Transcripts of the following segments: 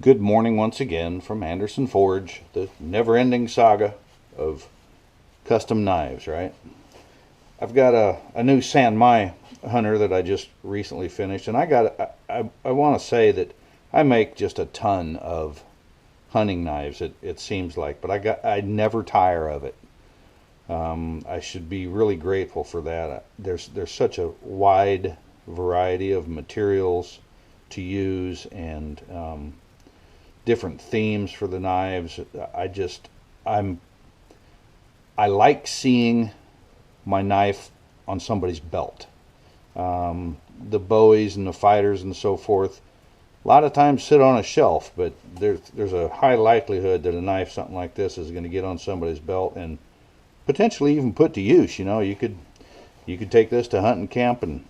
Good morning once again from Anderson Forge, the never-ending saga of custom knives, right? I've got a new San Mai hunter that I just recently finished, and I want to say that I make just a ton of hunting knives, it seems like, but I never tire of it. I should be really grateful for that. There's such a wide variety of materials to use, and different themes for the knives. I'm I like seeing my knife on somebody's belt. The Bowies and the fighters and so forth, a lot of times sit on a shelf, but there's a high likelihood that a knife something like this is going to get on somebody's belt and potentially even put to use. You could take this to hunting camp and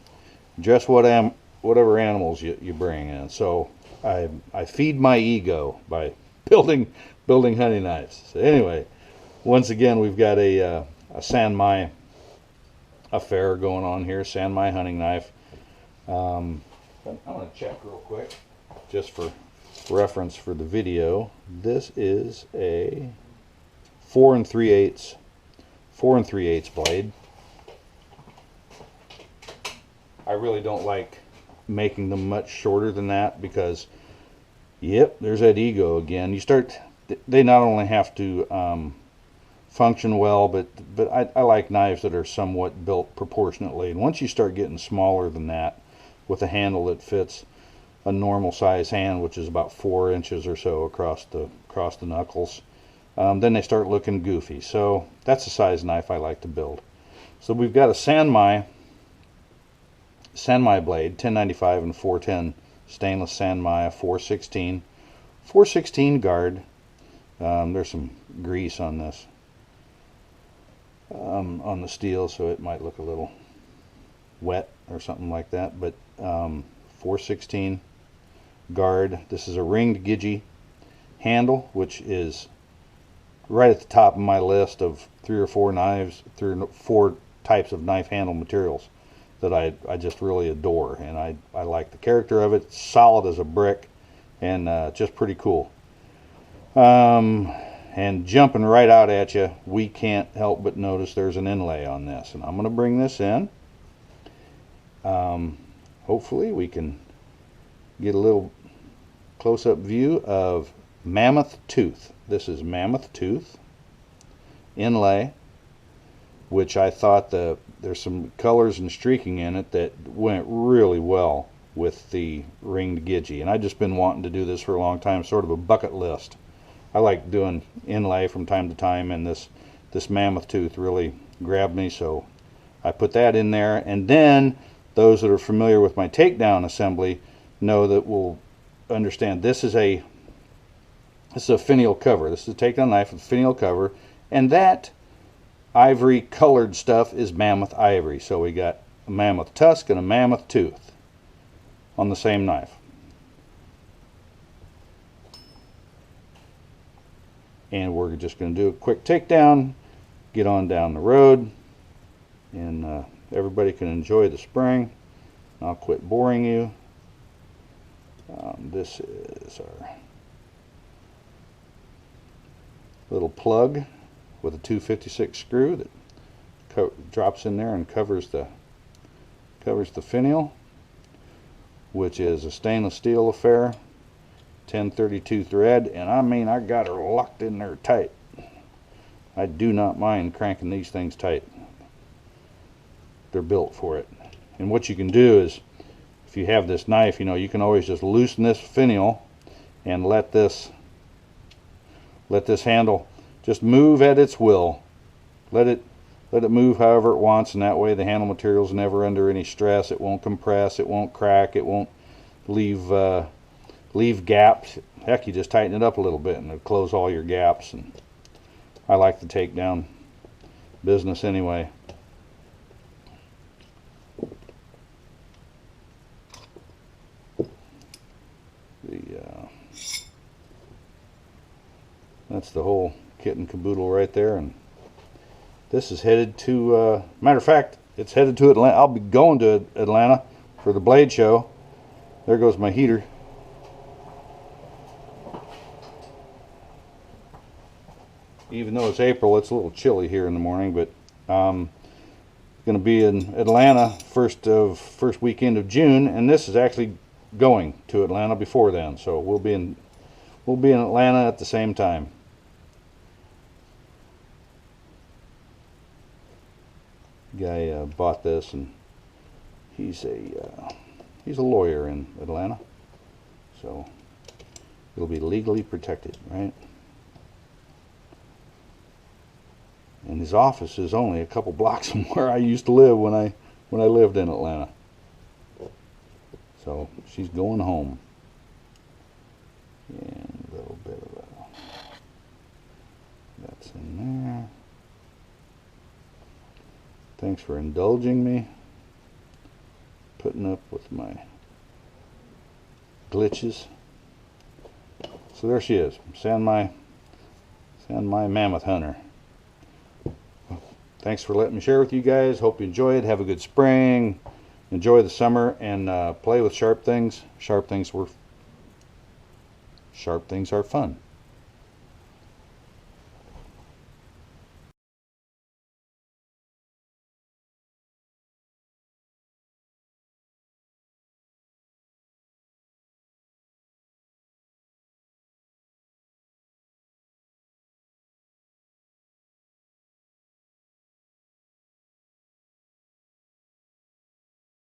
dress whatever animals you bring in. So I feed my ego by building hunting knives. So anyway, once again we've got a San Mai affair going on here. San Mai hunting knife. I'm going to check real quick just for reference for the video. This is a 4 3/8 blade. I really don't like making them much shorter than that because, yep, there's that ego again. They not only have to function well, but I like knives that are somewhat built proportionately. And once you start getting smaller than that, with a handle that fits a normal size hand, which is about 4 inches or so across the knuckles, then they start looking goofy. So that's the size knife I like to build. So we've got a San Mai blade, 1095 and 410 stainless San Mai, 416 guard. There's some grease on this, on the steel, so it might look a little wet or something like that, but 416 guard. This is a ringed Gidgee handle, which is right at the top of my list of 3 or 4 types of knife handle materials that I just really adore, and I like the character of it. It's solid as a brick, and just pretty cool. And jumping right out at you, we can't help but notice there's an inlay on this, and I'm going to bring this in. Hopefully we can get a little close-up view of Mammoth tooth. This is Mammoth tooth inlay, which I thought there's some colors and streaking in it that went really well with the ringed Gidgee. And I've just been wanting to do this for a long time, sort of a bucket list. I like doing inlay from time to time, and this Mammoth tooth really grabbed me, so I put that in there. And then those that are familiar with my takedown assembly know that will understand this is a finial cover. This is a takedown knife with a finial cover, and that ivory colored stuff is Mammoth ivory. So we got a Mammoth tusk and a Mammoth tooth on the same knife. And we're just going to do a quick takedown, get on down the road, and everybody can enjoy the spring. I'll quit boring you. This is our little plug with a 256 screw that drops in there and covers the finial, which is a stainless steel affair, 1032 thread, and I mean I got her locked in there tight. I do not mind cranking these things tight. They're built for it. And what you can do is, if you have this knife, you can always just loosen this finial and let this handle just move at its will. Let it move however it wants, and that way the handle material is never under any stress. It won't compress, it won't crack, it won't leave gaps. Heck, you just tighten it up a little bit and it'll close all your gaps. And I like the takedown business anyway. That's the whole kit and caboodle right there, and this is headed to, matter of fact, it's headed to Atlanta. I'll be going to Atlanta for the blade show. There goes my heater. Even though it's April, it's a little chilly here in the morning, but going to be in Atlanta first weekend of June, and this is actually going to Atlanta before then, so we'll be in Atlanta at the same time. Guy bought this, and he's a lawyer in Atlanta, so it'll be legally protected, right? And his office is only a couple blocks from where I used to live when I lived in Atlanta. So she's going home. And a little bit of that's in there. Thanks for indulging me, putting up with my glitches. So there she is, San my Mammoth hunter. Thanks for letting me share with you guys. Hope you enjoy it. Have a good spring. Enjoy the summer, and play with sharp things. Sharp things are fun.